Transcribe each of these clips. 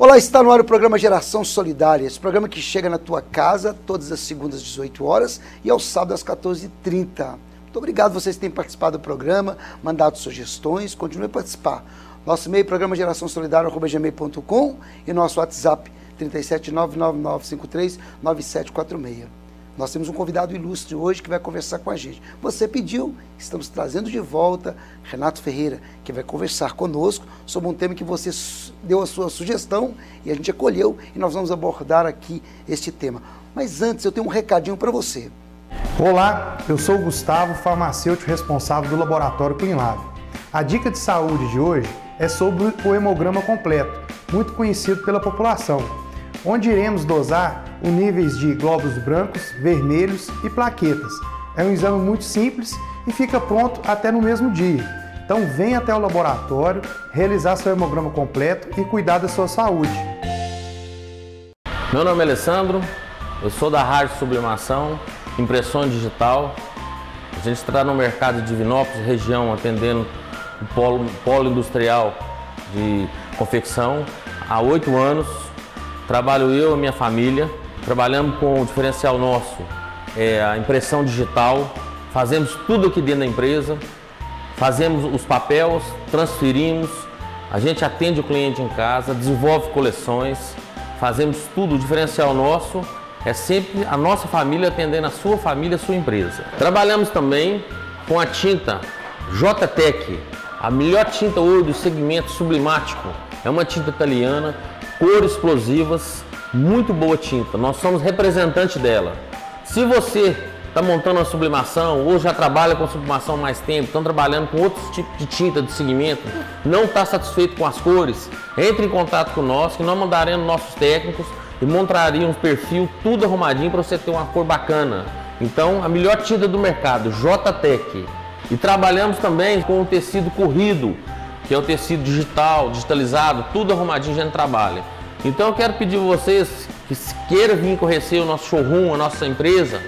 Olá, está no ar o programa Geração Solidária, esse programa que chega na tua casa todas as segundas às 18 horas e aos sábados às 14h30. Muito obrigado vocês que têm participado do programa, mandado sugestões, continue a participar. Nosso e-mail, programa Geração Solidária@gmail.com e nosso WhatsApp 37999539746. Nós temos um convidado ilustre hoje que vai conversar com a gente. Você pediu, estamos trazendo de volta Renato Ferreira, que vai conversar conosco sobre um tema que você deu a sua sugestão e a gente acolheu e nós vamos abordar aqui este tema. Mas antes eu tenho um recadinho para você. Olá, eu sou o Gustavo, farmacêutico responsável do Laboratório CleanLab. A dica de saúde de hoje é sobre o hemograma completo, muito conhecido pela população, onde iremos dosar os níveis de glóbulos brancos, vermelhos e plaquetas. É um exame muito simples e fica pronto até no mesmo dia. Então venha até o laboratório, realizar seu hemograma completo e cuidar da sua saúde. Meu nome é Alessandro, eu sou da Rádio Sublimação, impressão digital. A gente está no mercado de Divinópolis, região, atendendo o polo industrial de confecção há 8 anos. Trabalho eu e minha família, trabalhamos com o diferencial nosso, a impressão digital, fazemos tudo aqui dentro da empresa, fazemos os papéis, transferimos, a gente atende o cliente em casa, desenvolve coleções, fazemos tudo. O diferencial nosso é sempre a nossa família atendendo a sua família, a sua empresa. Trabalhamos também com a tinta J-Tech, a melhor tinta hoje do segmento sublimático, é uma tinta italiana, cores explosivas, muito boa tinta, nós somos representante dela. Se você está montando uma sublimação ou já trabalha com sublimação há mais tempo, estão trabalhando com outros tipos de tinta de segmento, não está satisfeito com as cores, entre em contato com nós, que nós mandaremos nossos técnicos e montaríamos um perfil tudo arrumadinho para você ter uma cor bacana. Então, a melhor tinta do mercado, J-Tech. E trabalhamos também com o tecido corrido, que é o tecido digital, digitalizado, tudo arrumadinho a gente trabalha. Então eu quero pedir a vocês que queiram vir conhecer o nosso showroom, a nossa empresa,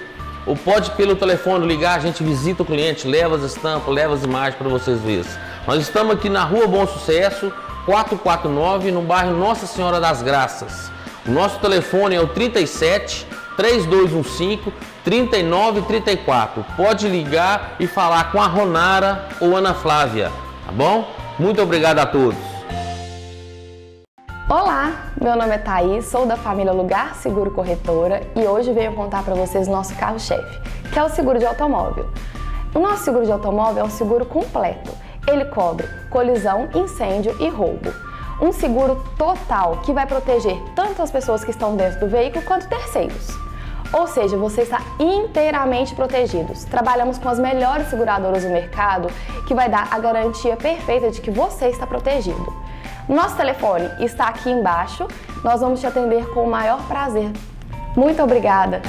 ou pode pelo telefone ligar, a gente visita o cliente, leva as estampas, leva as imagens para vocês verem. Nós estamos aqui na Rua Bom Sucesso, 449, no bairro Nossa Senhora das Graças. O nosso telefone é o 37 3215 3934. Pode ligar e falar com a Ronara ou Ana Flávia, tá bom? Muito obrigado a todos. Olá, meu nome é Thaís, sou da família Lugar Seguro Corretora e hoje venho contar para vocês nosso carro-chefe, que é o seguro de automóvel. O nosso seguro de automóvel é um seguro completo. Ele cobre colisão, incêndio e roubo. Um seguro total que vai proteger tanto as pessoas que estão dentro do veículo quanto terceiros. Ou seja, você está inteiramente protegido. Trabalhamos com as melhores seguradoras do mercado, que vai dar a garantia perfeita de que você está protegido. Nosso telefone está aqui embaixo, nós vamos te atender com o maior prazer. Muito obrigada!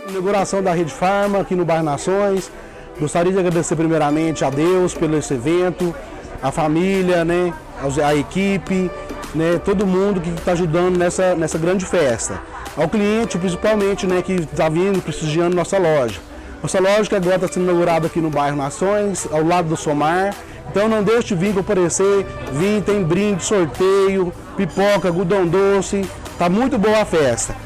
Inauguração da Rede Farma aqui no bairro Nações. Gostaria de agradecer primeiramente a Deus pelo esse evento, a família, né, a equipe, né, todo mundo que está ajudando nessa grande festa. Ao cliente, principalmente, né, que está vindo, prestigiando nossa loja. Nossa loja que agora está sendo inaugurada aqui no bairro Nações, ao lado do Somar. Então não deixe de vir comparecer, vir, tem brinde, sorteio, pipoca, algodão doce, tá muito boa a festa.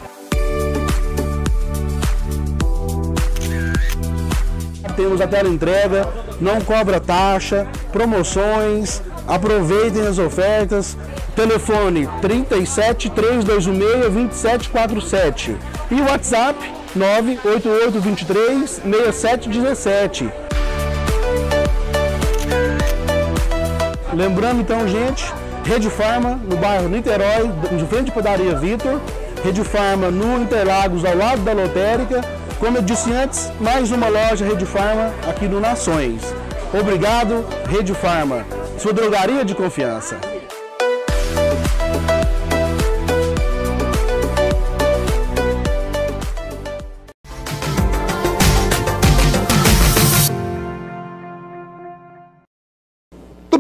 Temos a teleentrega, não cobra taxa, promoções, aproveitem as ofertas. Telefone 37 3216 2747 e o WhatsApp 98823 6717. Lembrando então, gente, Rede Farma no bairro Niterói, de frente à padaria Vitor, Rede Farma no Interlagos, ao lado da lotérica. Como eu disse antes, mais uma loja Rede Farma aqui no Nações. Obrigado, Rede Farma, sua drogaria de confiança.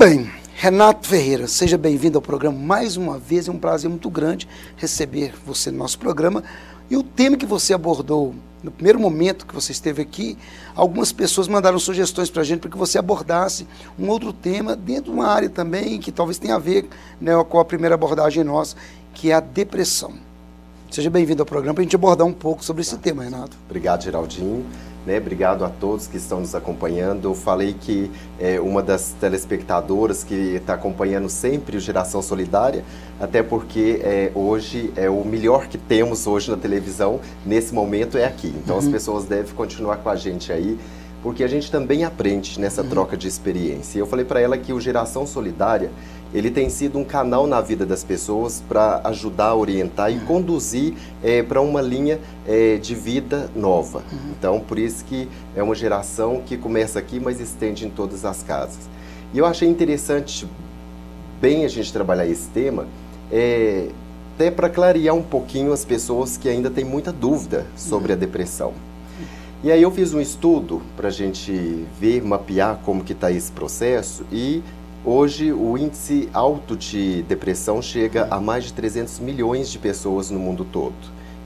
bem, Renato Ferreira, seja bem-vindo ao programa mais uma vez. É um prazer muito grande receber você no nosso programa. E o tema que você abordou no primeiro momento que você esteve aqui, algumas pessoas mandaram sugestões para a gente para que você abordasse um outro tema dentro de uma área também que talvez tenha a ver, né, com a primeira abordagem nossa, que é a depressão. Seja bem-vindo ao programa para a gente abordar um pouco sobre esse tema, Renato. Obrigado, Geraldinho. Obrigado a todos que estão nos acompanhando. Eu falei que uma das telespectadoras que está acompanhando sempre o Geração Solidária, até porque hoje o melhor que temos hoje na televisão, nesse momento, é aqui. Então as pessoas devem continuar com a gente aí, porque a gente também aprende nessa troca de experiência. Eu falei para ela que o Geração Solidária, ele tem sido um canal na vida das pessoas para ajudar, orientar e conduzir para uma linha de vida nova. Então, por isso que é uma geração que começa aqui, mas estende em todas as casas. E eu achei interessante, bem a gente trabalhar esse tema, até para clarear um pouquinho as pessoas que ainda têm muita dúvida sobre a depressão. E aí eu fiz um estudo para a gente ver, mapear como que está esse processo e hoje o índice alto de depressão chega a mais de 300 milhões de pessoas no mundo todo.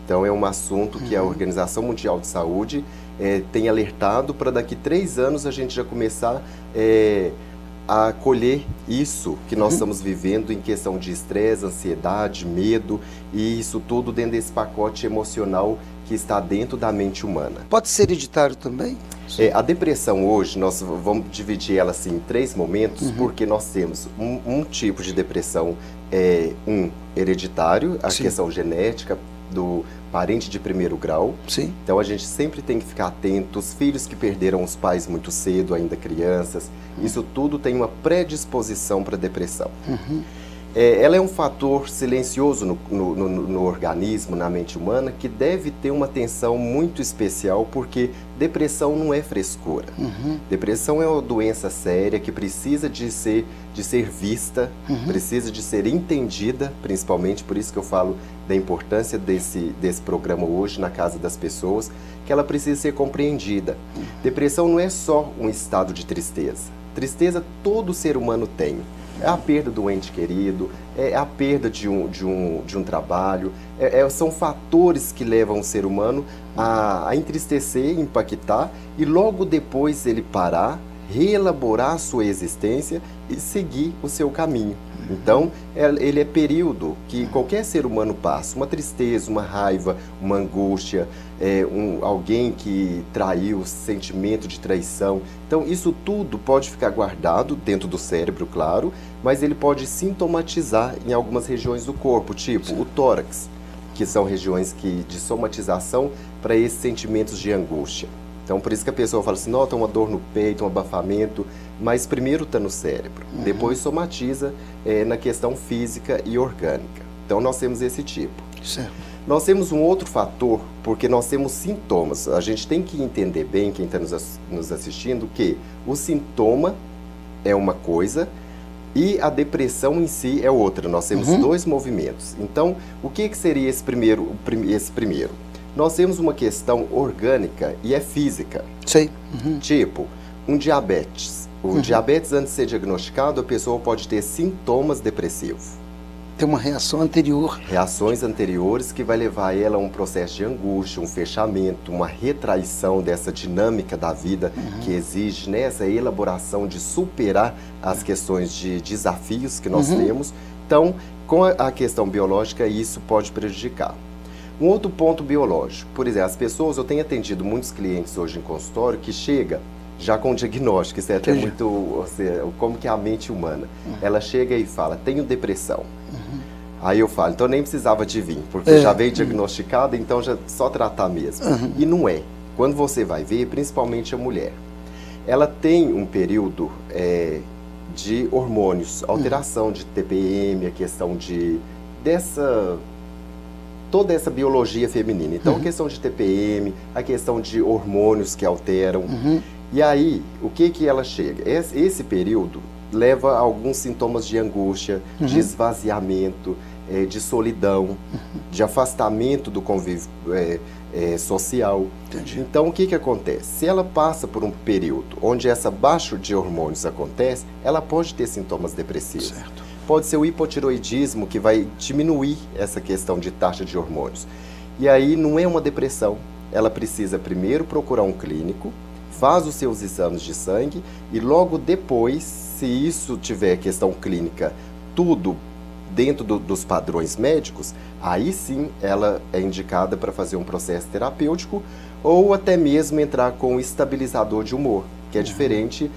Então é um assunto que a Organização Mundial de Saúde tem alertado para daqui 3 anos a gente já começar a colher isso que nós estamos vivendo em questão de estresse, ansiedade, medo e isso tudo dentro desse pacote emocional que está dentro da mente humana. Pode ser hereditário também? A depressão hoje, nós vamos dividir ela assim, em 3 momentos, porque nós temos um tipo de depressão, hereditário, a questão genética do parente de primeiro grau. Sim. Então a gente sempre tem que ficar atento, os filhos que perderam os pais muito cedo, ainda crianças, isso tudo tem uma predisposição para depressão. Ela é um fator silencioso no organismo, na mente humana, que deve ter uma atenção muito especial, porque depressão não é frescura. Depressão é uma doença séria que precisa de ser vista, precisa de ser entendida, principalmente, por isso que eu falo da importância desse programa hoje na casa das pessoas, que ela precisa ser compreendida. Depressão não é só um estado de tristeza. Tristeza todo ser humano tem. É a perda do ente querido, é a perda de um trabalho, são fatores que levam o ser humano a entristecer, impactar e logo depois ele parar, reelaborar a sua existência e seguir o seu caminho. Então, ele é período que qualquer ser humano passa, uma tristeza, uma raiva, uma angústia, alguém que traiu, sentimento de traição. Então, isso tudo pode ficar guardado dentro do cérebro, claro, mas ele pode sintomatizar em algumas regiões do corpo, tipo o tórax, que são regiões de somatização para esses sentimentos de angústia. Então, por isso que a pessoa fala assim, nota uma dor no peito, um abafamento, mas primeiro está no cérebro, depois somatiza na questão física e orgânica. Então, nós temos esse tipo. Certo. Nós temos um outro fator, porque nós temos sintomas. A gente tem que entender bem, quem está nos assistindo, que o sintoma é uma coisa e a depressão em si é outra. Nós temos 2 movimentos. Então, o que seria esse primeiro? Nós temos uma questão orgânica e é física. Sei. Tipo, um diabetes. O diabetes, antes de ser diagnosticado, a pessoa pode ter sintomas depressivos. Tem uma reação anterior. Reações anteriores que vai levar ela a um processo de angústia, um fechamento, uma retraição dessa dinâmica da vida que exige essa elaboração de superar as questões de desafios que nós temos. Então, com a questão biológica, isso pode prejudicar. Um outro ponto biológico, por exemplo, as pessoas, eu tenho atendido muitos clientes hoje em consultório que chega já com diagnóstico, isso é até muito, ou seja, como que é a mente humana. Ela chega e fala, tenho depressão. Aí eu falo, então nem precisava de vir, porque já veio diagnosticada, então já só tratar mesmo. E não é. Quando você vai ver, principalmente a mulher, ela tem um período de hormônios, alteração de TPM, a questão toda essa biologia feminina. Então, a questão de TPM, a questão de hormônios que alteram. E aí, o que ela chega? Esse período leva a alguns sintomas de angústia, de esvaziamento, de solidão, de afastamento do convívio social. Entendi. Então, o que acontece? Se ela passa por um período onde essa baixa de hormônios acontece, ela pode ter sintomas depressivos. Certo. Pode ser o hipotiroidismo, que vai diminuir essa questão de taxa de hormônios. E aí não é uma depressão. Ela precisa primeiro procurar um clínico, faz os seus exames de sangue e logo depois, se isso tiver questão clínica, tudo dentro dos padrões médicos, aí sim ela é indicada para fazer um processo terapêutico ou até mesmo entrar com um estabilizador de humor, que é diferente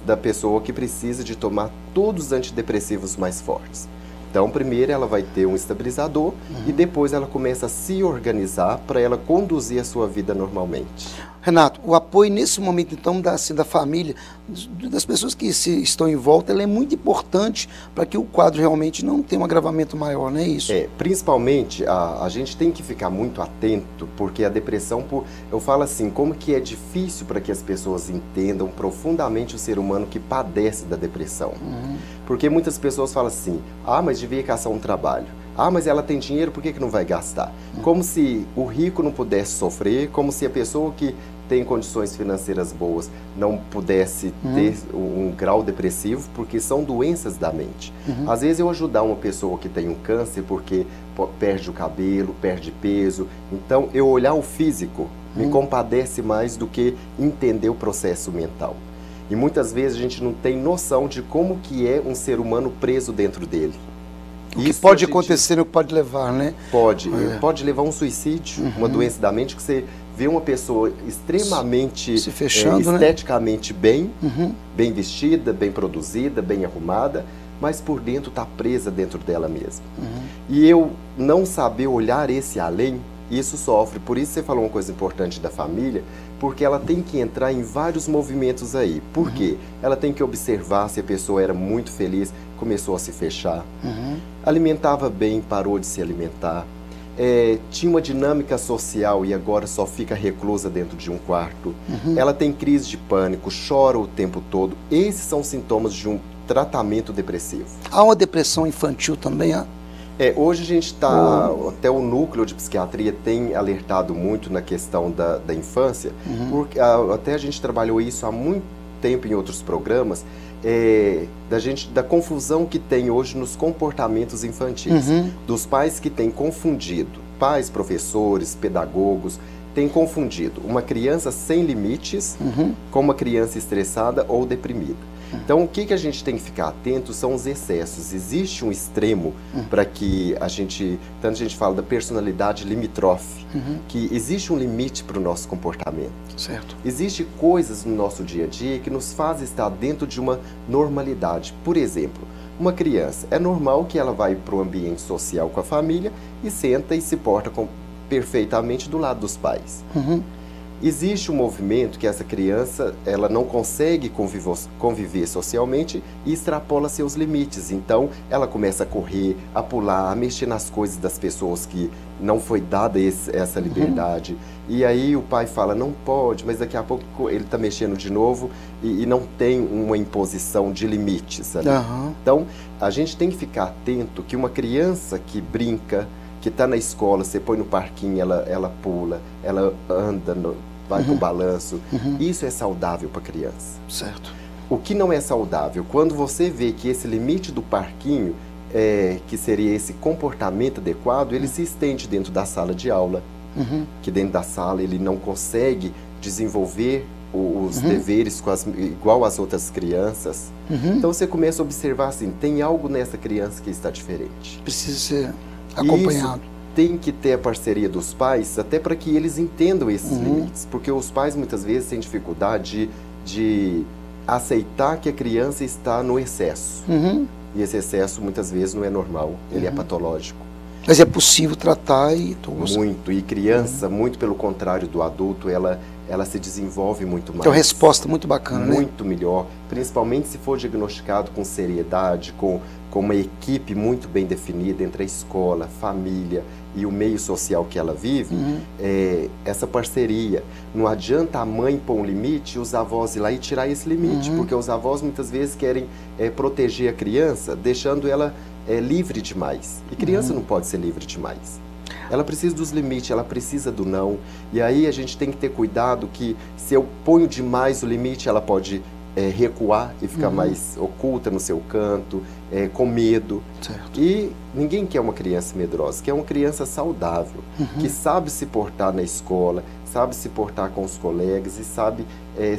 da pessoa que precisa de tomar todos os antidepressivos mais fortes. Então, primeiro ela vai ter um estabilizador e depois ela começa a se organizar para ela conduzir a sua vida normalmente. Renato, o apoio nesse momento, então, da família, das pessoas que estão em volta, ele é muito importante para que o quadro realmente não tenha um agravamento maior, não é isso? Principalmente, a gente tem que ficar muito atento, porque a depressão, eu falo assim, como que é difícil para que as pessoas entendam profundamente o ser humano que padece da depressão. Porque muitas pessoas falam assim, mas devia caçar um trabalho. Mas ela tem dinheiro, por que não vai gastar? Como se o rico não pudesse sofrer, como se a pessoa que tem condições financeiras boas não pudesse ter um grau depressivo, porque são doenças da mente. Às vezes eu ajudar uma pessoa que tem um câncer porque perde o cabelo, perde peso, então eu olhar o físico me compadece mais do que entender o processo mental. E muitas vezes a gente não tem noção de como que é um ser humano preso dentro dele. O que pode acontecer, o que pode levar, né? Pode levar a um suicídio, uma doença da mente, que você vê uma pessoa extremamente se fechando, esteticamente bem vestida, bem produzida, bem arrumada, mas por dentro está presa dentro dela mesma. E eu não saber olhar esse além, isso sofre. Por isso você falou uma coisa importante da família, porque ela tem que entrar em vários movimentos aí. Por quê? Ela tem que observar se a pessoa era muito feliz, começou a se fechar, alimentava bem, parou de se alimentar, tinha uma dinâmica social e agora só fica reclusa dentro de um quarto, ela tem crise de pânico, chora o tempo todo. Esses são sintomas de um tratamento depressivo. Há uma depressão infantil também? Hoje a gente está, até o núcleo de psiquiatria tem alertado muito na questão da infância, porque até a gente trabalhou isso há muito tempo em outros programas, da confusão que tem hoje nos comportamentos infantis, dos pais que têm confundido, pais, professores, pedagogos, têm confundido uma criança sem limites com uma criança estressada ou deprimida. Então, o que a gente tem que ficar atento são os excessos. Existe um extremo para que tanto a gente fala da personalidade limítrofe, que existe um limite para o nosso comportamento. Certo. Existem coisas no nosso dia a dia que nos fazem estar dentro de uma normalidade. Por exemplo, uma criança, é normal que ela vai para o ambiente social com a família e senta e se porta perfeitamente do lado dos pais. Existe um movimento que essa criança ela não consegue conviver socialmente e extrapola seus limites. Então, ela começa a correr, a pular, a mexer nas coisas das pessoas que não foi dada essa liberdade. E aí o pai fala, não pode, mas daqui a pouco ele está mexendo de novo e não tem uma imposição de limites ali. Então, a gente tem que ficar atento que uma criança que brinca, que está na escola, você põe no parquinho, ela pula, ela anda, vai com balanço. Isso é saudável para a criança. Certo. O que não é saudável, quando você vê que esse limite do parquinho, que seria esse comportamento adequado, ele se estende dentro da sala de aula. Que dentro da sala ele não consegue desenvolver os deveres igual às outras crianças. Então você começa a observar assim, tem algo nessa criança que está diferente. Precisa ser acompanhado. Isso tem que ter a parceria dos pais, até para que eles entendam esses limites, porque os pais muitas vezes têm dificuldade de aceitar que a criança está no excesso. E esse excesso muitas vezes não é normal, ele é patológico. Mas é possível tratar e... Muito, e criança, muito pelo contrário do adulto, ela se desenvolve muito mais. Tem uma resposta muito bacana, muito melhor, principalmente se for diagnosticado com seriedade, com uma equipe muito bem definida entre a escola, família e o meio social que ela vive, essa parceria. Não adianta a mãe pôr um limite e os avós ir lá e tirar esse limite, porque os avós muitas vezes querem proteger a criança, deixando ela livre demais. E criança não pode ser livre demais. Ela precisa dos limites, ela precisa do não. E aí a gente tem que ter cuidado que se eu ponho demais o limite, ela pode recuar e ficar mais oculta no seu canto, com medo. Certo. E ninguém quer uma criança medrosa, quer uma criança saudável, que sabe se portar na escola, sabe se portar com os colegas e sabe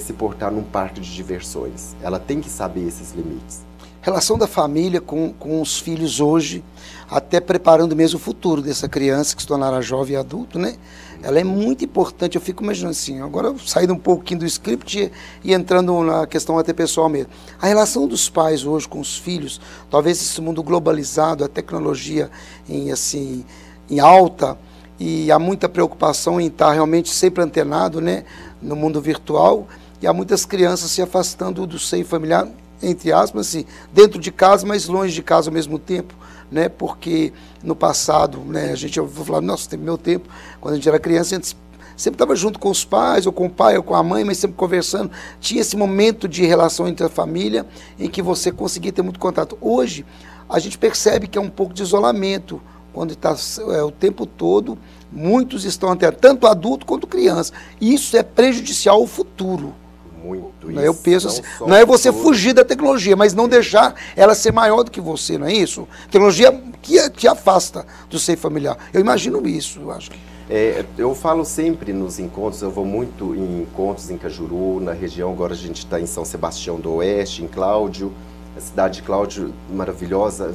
se portar num parque de diversões. Ela tem que saber esses limites. Relação da família com os filhos hoje, até preparando mesmo o futuro dessa criança que se tornará jovem e adulto, né? Ela é muito importante. Eu fico imaginando assim, agora saindo um pouquinho do script e entrando na questão até pessoal mesmo. A relação dos pais hoje com os filhos, talvez esse mundo globalizado, a tecnologia em alta, e há muita preocupação em estar realmente sempre antenado, né, no mundo virtual, e há muitas crianças se afastando do seio familiar, entre aspas, assim, dentro de casa, mas longe de casa ao mesmo tempo, né? Porque no passado, né, eu vou falar, nossa, meu tempo, quando a gente era criança, a gente sempre estava junto com os pais, ou com o pai, ou com a mãe, mas sempre conversando. Tinha esse momento de relação entre a família em que você conseguia ter muito contato. Hoje, a gente percebe que é um pouco de isolamento, quando está o tempo todo, muitos estão até tanto adulto quanto criança. E isso é prejudicial ao futuro. Muito isso. Eu penso assim, não é você fugir da tecnologia, mas não deixar ela ser maior do que você, não é isso? Tecnologia que afasta do seio familiar. Eu imagino isso, eu acho que. Eu falo sempre nos encontros, eu vou muito em encontros em Cajuru, na região, agora a gente está em São Sebastião do Oeste, em Cláudio, a cidade de Cláudio maravilhosa,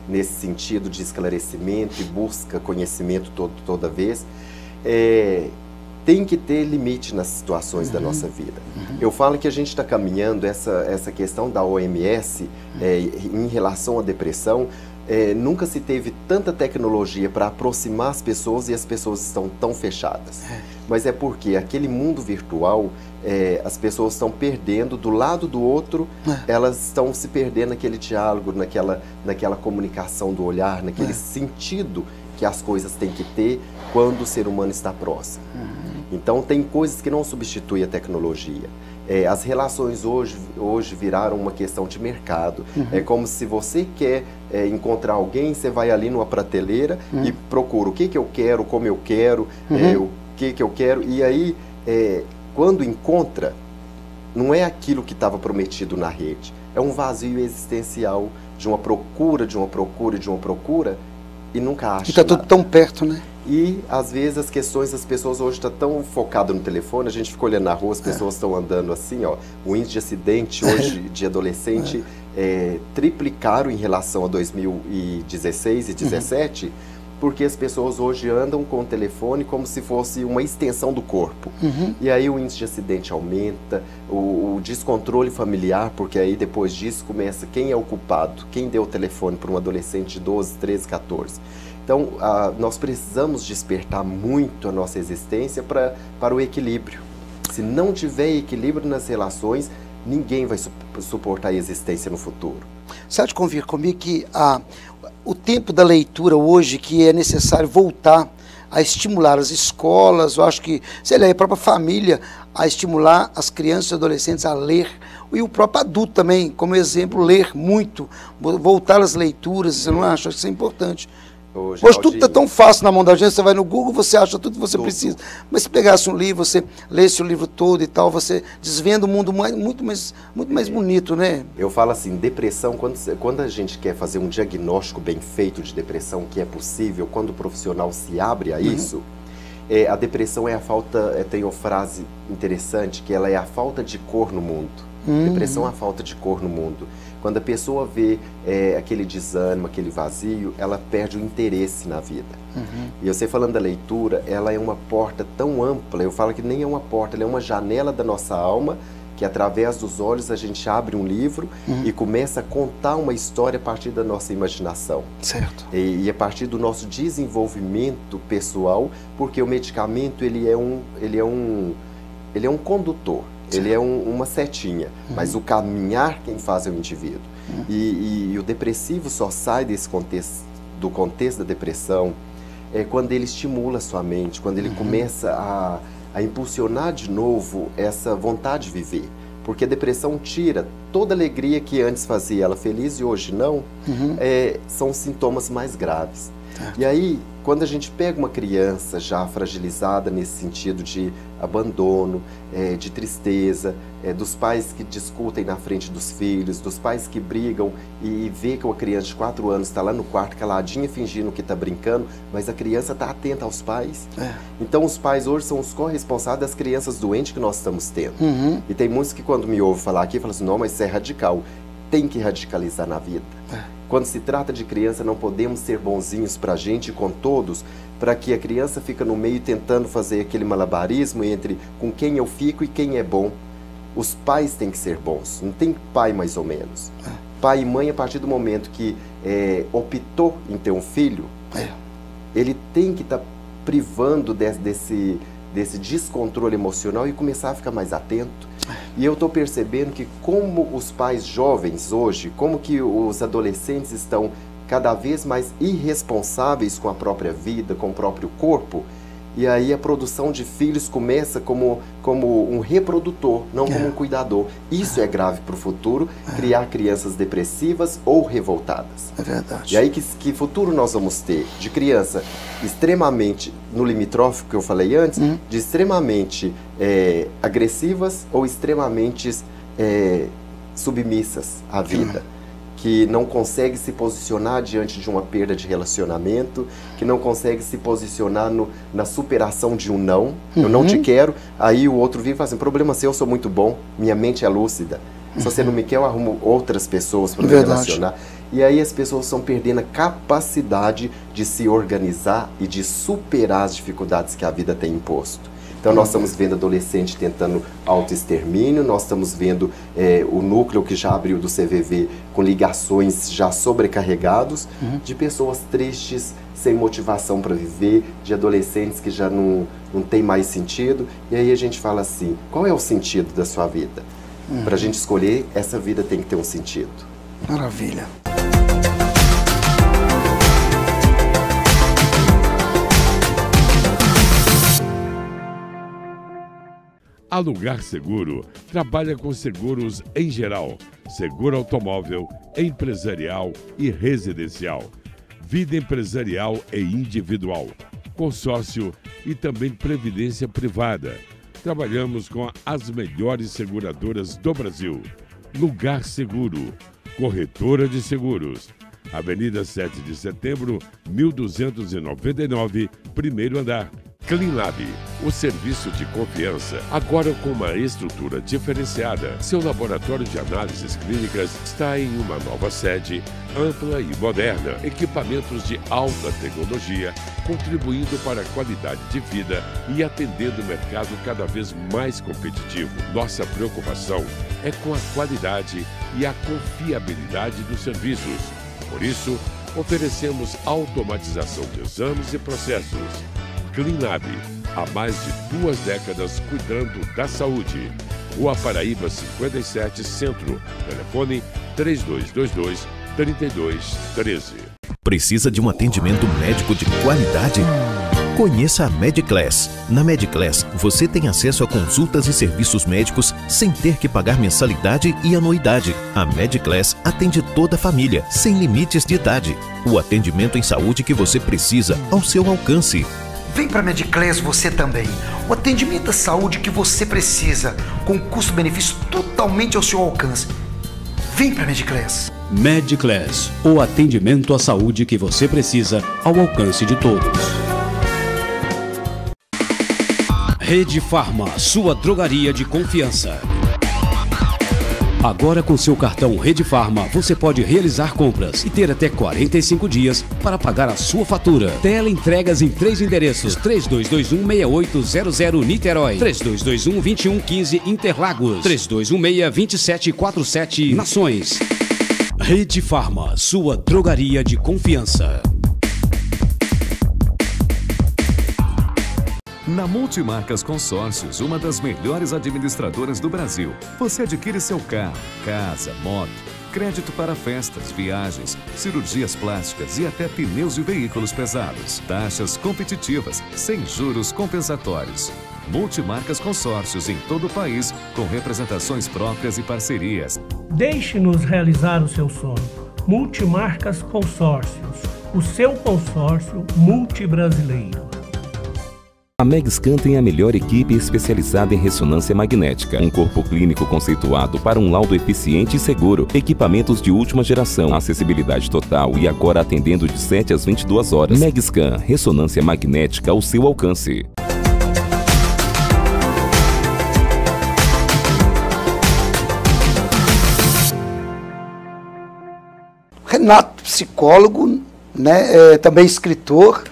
nesse sentido de esclarecimento e busca conhecimento toda vez. Tem que ter limite nas situações da nossa vida. Eu falo que a gente está caminhando essa questão da OMS em relação à depressão. Nunca se teve tanta tecnologia para aproximar as pessoas e as pessoas estão tão fechadas. Mas é porque aquele mundo virtual, as pessoas estão perdendo do lado do outro, elas estão se perdendo naquele diálogo, naquela comunicação do olhar, naquele sentido que as coisas têm que ter quando o ser humano está próximo. Então tem coisas que não substituem a tecnologia. As relações hoje viraram uma questão de mercado. É como se você quer encontrar alguém, você vai ali numa prateleira e procura o que eu quero, como eu quero, o que eu quero. E aí, quando encontra, não é aquilo que estava prometido na rede. É um vazio existencial de uma procura, de uma procura, de uma procura, e nunca acha. E está tudo tão perto, né? E, às vezes, as pessoas hoje estão tão focadas no telefone, a gente fica olhando na rua, as pessoas estão andando assim, ó. O índice de acidente hoje de adolescente triplicaram em relação a 2016 e 2017, porque as pessoas hoje andam com o telefone como se fosse uma extensão do corpo. E aí o índice de acidente aumenta, o descontrole familiar, porque aí depois disso começa quem é o culpado, quem deu o telefone para um adolescente de 12, 13, 14. Então, nós precisamos despertar muito a nossa existência para o equilíbrio. Se não tiver equilíbrio nas relações, ninguém vai suportar a existência no futuro. Você há de convir comigo que o tempo da leitura hoje, que é necessário voltar a estimular as escolas, eu acho que, sei lá, a própria família, a estimular as crianças e adolescentes a ler, e o próprio adulto também, como exemplo, ler muito, voltar às leituras, você não acha? Acho que isso é importante. Hoje tudo está tão fácil na mão da gente, você vai no Google, você acha tudo que você precisa. Mas se pegasse um livro, você lesse o livro todo e tal, você desvenda o mundo muito mais bonito, né? Eu falo assim, depressão, quando a gente quer fazer um diagnóstico bem feito de depressão, que é possível, quando o profissional se abre a isso, a depressão é a falta, tem uma frase interessante, que ela é a falta de cor no mundo. Depressão é a falta de cor no mundo. Quando a pessoa vê aquele desânimo, aquele vazio, ela perde o interesse na vida. E você falando da leitura, ela é uma porta tão ampla, eu falo que nem é uma porta, ela é uma janela da nossa alma, que através dos olhos a gente abre um livro e começa a contar uma história a partir da nossa imaginação. Certo. E a partir do nosso desenvolvimento pessoal, porque o medicamento ele é um condutor. Ele é uma setinha, mas o caminhar quem faz é o indivíduo. E o depressivo só sai do contexto da depressão quando ele estimula a sua mente, quando ele começa a impulsionar de novo essa vontade de viver. porque a depressão tira toda a alegria que antes fazia ela feliz e hoje não, são sintomas mais graves. E aí, quando a gente pega uma criança já fragilizada nesse sentido de abandono, de tristeza, dos pais que discutem na frente dos filhos, dos pais que brigam e vê que uma criança de 4 anos está lá no quarto caladinha fingindo que está brincando, mas a criança está atenta aos pais. Então os pais hoje são os corresponsáveis das crianças doentes que nós estamos tendo. E tem muitos que quando me ouvem falar aqui, falam assim, não, mas isso é radical. Tem que radicalizar na vida. Quando se trata de criança, não podemos ser bonzinhos para a gente e com todos, para que a criança fica no meio tentando fazer aquele malabarismo entre com quem eu fico e quem é bom. Os pais têm que ser bons, não tem pai mais ou menos. Pai e mãe, a partir do momento que optou em ter um filho, ele tem que estar privando desse descontrole emocional e começar a ficar mais atento. E eu estou percebendo que como os pais jovens hoje, como que os adolescentes estão cada vez mais irresponsáveis com a própria vida, com o próprio corpo, e aí a produção de filhos começa como um reprodutor, não como um cuidador. Isso é grave para o futuro, criar crianças depressivas ou revoltadas. É verdade. E aí que futuro nós vamos ter? De criança extremamente, no limitrófico que eu falei antes, de extremamente agressivas ou extremamente submissas à vida. Que não consegue se posicionar diante de uma perda de relacionamento, que não consegue se posicionar na superação de um não, eu não te quero, aí o outro vem e fala assim, problema seu, eu sou muito bom, minha mente é lúcida, se você não me quer, eu arrumo outras pessoas para me relacionar. E aí as pessoas estão perdendo a capacidade de se organizar e de superar as dificuldades que a vida tem imposto. Então nós estamos vendo adolescente tentando autoextermínio, nós estamos vendo o núcleo que já abriu do CVV com ligações já sobrecarregados, de pessoas tristes, sem motivação para viver, de adolescentes que já não tem mais sentido. E aí a gente fala assim, qual é o sentido da sua vida? Para a gente escolher, essa vida tem que ter um sentido. Maravilha. A Lugar Seguro trabalha com seguros em geral, seguro automóvel, empresarial e residencial, vida empresarial e individual, consórcio e também previdência privada. Trabalhamos com as melhores seguradoras do Brasil. Lugar Seguro, corretora de seguros. Avenida 7 de Setembro, 1299, primeiro andar. CleanLab, o serviço de confiança, agora com uma estrutura diferenciada. Seu laboratório de análises clínicas está em uma nova sede, ampla e moderna. Equipamentos de alta tecnologia, contribuindo para a qualidade de vida e atendendo o mercado cada vez mais competitivo. Nossa preocupação é com a qualidade e a confiabilidade dos serviços. Por isso, oferecemos automatização de exames e processos. CleanLab, há mais de 2 décadas cuidando da saúde. Rua Paraíba 57, Centro. Telefone 3222-3213. Precisa de um atendimento médico de qualidade? Conheça a Mediclass. Na Mediclass, você tem acesso a consultas e serviços médicos sem ter que pagar mensalidade e anuidade. A Mediclass atende toda a família, sem limites de idade. O atendimento em saúde que você precisa ao seu alcance. Vem para a Mediclass você também. O atendimento da saúde que você precisa, com custo-benefício totalmente ao seu alcance. Vem para a Mediclass. Mediclass, o atendimento à saúde que você precisa ao alcance de todos. Rede Farma, sua drogaria de confiança. Agora com seu cartão Rede Farma, você pode realizar compras e ter até 45 dias para pagar a sua fatura. Teleentregas em 3 endereços: 3221-6800 Niterói, 3221-2115 Interlagos, 3216-2747 Nações. Rede Farma, sua drogaria de confiança. Na Multimarcas Consórcios, uma das melhores administradoras do Brasil, você adquire seu carro, casa, moto, crédito para festas, viagens, cirurgias plásticas e até pneus de veículos pesados. Taxas competitivas, sem juros compensatórios. Multimarcas Consórcios em todo o país, com representações próprias e parcerias. Deixe-nos realizar o seu sonho. Multimarcas Consórcios, o seu consórcio multibrasileiro. A Megscan tem a melhor equipe especializada em ressonância magnética, um corpo clínico conceituado para um laudo eficiente e seguro, equipamentos de última geração, acessibilidade total e agora atendendo de 7 às 22 horas. Megscan, ressonância magnética ao seu alcance. Renato, psicólogo, né, também escritor,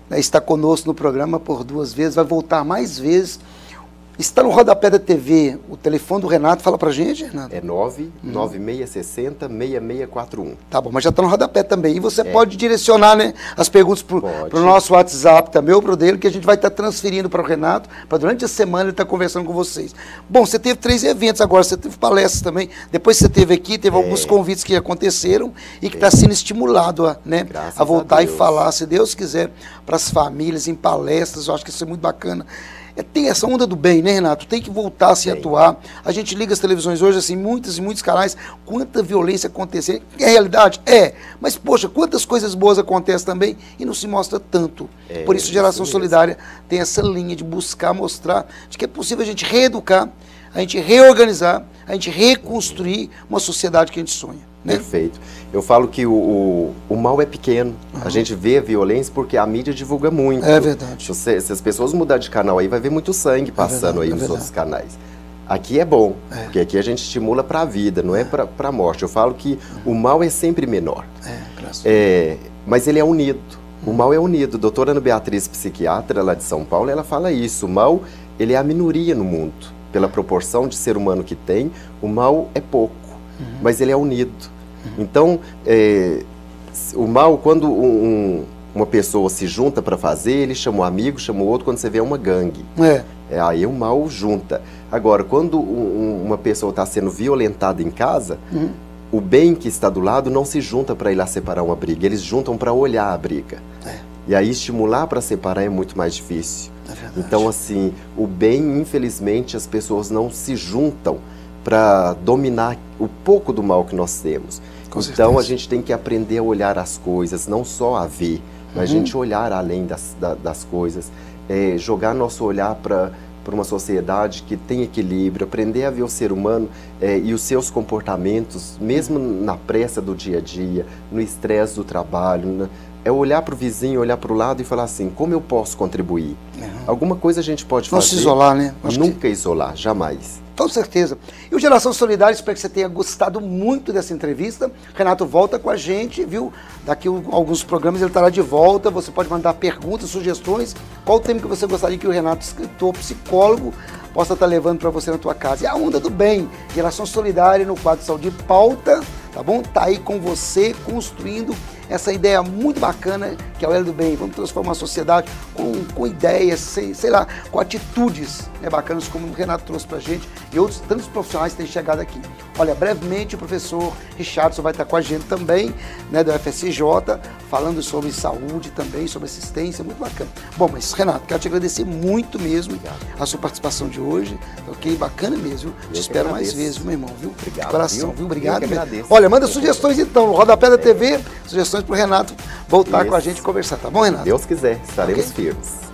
né, está conosco no programa por 2 vezes, vai voltar mais vezes. Está no rodapé da TV, o telefone do Renato, fala pra gente, Renato. É 99660-6641. Tá bom, mas já está no rodapé também. E você pode direcionar, né, as perguntas pro nosso WhatsApp também, ou pro dele, que a gente vai estar transferindo para o Renato, para durante a semana ele estar conversando com vocês. Bom, você teve 3 eventos agora, você teve palestras também. Depois você teve aqui, teve alguns convites que aconteceram e que está sendo estimulado a voltar e falar, se Deus quiser, para as famílias, em palestras. Eu acho que isso é muito bacana. Tem essa onda do bem, né, Renato? Tem que voltar a se atuar. A gente liga as televisões hoje, assim, muitos e muitos canais, quanta violência acontecendo. É realidade? É. Mas, poxa, quantas coisas boas acontecem também e não se mostra tanto. Por isso, Geração Solidária tem essa linha de buscar mostrar de que é possível a gente reeducar, a gente reorganizar, a gente reconstruir uma sociedade que a gente sonha. Né? Perfeito. Eu falo que o mal é pequeno. A gente vê a violência porque a mídia divulga muito. É verdade. Se as pessoas mudarem de canal aí, vai ver muito sangue passando aí nos outros canais. Aqui é bom, porque aqui a gente estimula para a vida, não é para a morte. Eu falo que o mal é sempre menor. Mas ele é unido. O mal é unido. Doutora Ana Beatriz, psiquiatra lá de São Paulo, ela fala isso. O mal, ele é a minoria no mundo. Pela proporção de ser humano que tem, o mal é pouco. Mas ele é unido. Então, o mal, quando uma pessoa se junta para fazer, ele chama um amigo, chama o outro, quando você vê uma gangue. Aí o mal junta. Agora, quando uma pessoa está sendo violentada em casa, o bem que está do lado não se junta para ir lá separar uma briga, eles juntam para olhar a briga. E aí estimular para separar é muito mais difícil. Então, assim, o bem, infelizmente, as pessoas não se juntam para dominar o pouco do mal que nós temos. Então a gente tem que aprender a olhar as coisas, não só a ver, mas a gente olhar além das coisas, jogar nosso olhar para uma sociedade que tem equilíbrio, aprender a ver o ser humano e os seus comportamentos, mesmo na pressa do dia a dia, no estresse do trabalho, é olhar para o vizinho, olhar para o lado e falar assim, como eu posso contribuir? Alguma coisa a gente pode fazer. Não se isolar, né? Nunca isolar, jamais. Com certeza. E o Geração Solidária, espero que você tenha gostado muito dessa entrevista. Renato volta com a gente, viu? Daqui a alguns programas ele estará de volta. Você pode mandar perguntas, sugestões. Qual o tema que você gostaria que o Renato, escritor, psicólogo, possa estar levando para você na tua casa? E a onda do bem, Geração Solidária no quadro Saúde e Pauta, tá bom? Tá aí com você, construindo essa ideia muito bacana que é o Elo do Bem. Vamos transformar a sociedade com ideias, sei lá, com atitudes bacanas como o Renato trouxe pra gente e outros tantos profissionais que têm chegado aqui. Olha, brevemente o professor Richardson vai estar com a gente também, né, do FSJ, falando sobre saúde também, sobre assistência, muito bacana. Bom, mas Renato, quero te agradecer muito mesmo a sua participação de hoje, ok? Bacana mesmo, viu? Te espero mais vezes, meu irmão, viu? Obrigado, de coração, viu? Obrigado. Olha, manda sugestões então, no Rodapé da TV, sugestões para o Renato voltar com a gente e conversar, tá bom, Renato? Se Deus quiser, estaremos firmes.